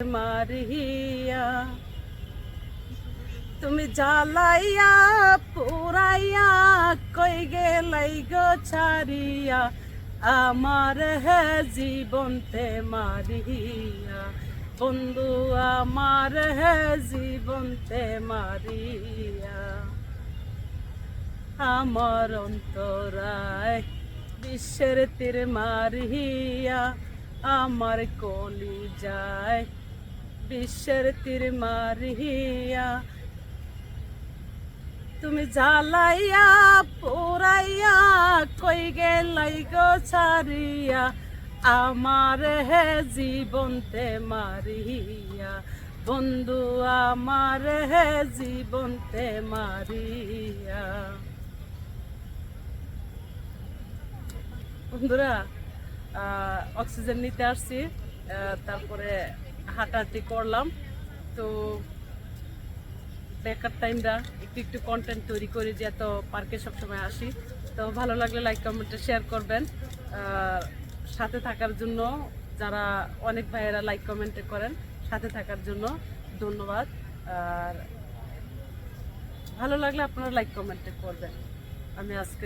মারিয়া তুমি জ্বালাইয়া পুরাইয়া কই গেলাই গো ছাড়িয়া আমার হে জীবনতে মারিয়া বন্ধু আমার হে জীবনতে মারিয়া আমার অন্তরায় বিশ্বের তীর মারিয়া আমার কলি যায় বিশ্বের তীর মারিয়া তুমি জ্বালাইয়া পোড়াইয়া কই গেলাই গো ছাড়িয়া আমার হে জীবনতে মারিয়া বন্ধু আমার হে জীবনতে মারিয়া। বন্ধুরা অক্সিজেন নিতে আসছি, তারপরে হাঁটাহাঁটি করলাম। তো বেকার টাইমটা একটু একটু কন্টেন্ট তৈরি করি, যেহেতু পার্কে সবসময় আসি। তো ভালো লাগলে লাইক কমেন্টে শেয়ার করবেন। সাথে থাকার জন্য যারা অনেক ভাইয়েরা লাইক কমেন্টে করেন, সাথে থাকার জন্য ধন্যবাদ। আর ভালো লাগলে আপনারা লাইক কমেন্টে করবেন। আমি আজকে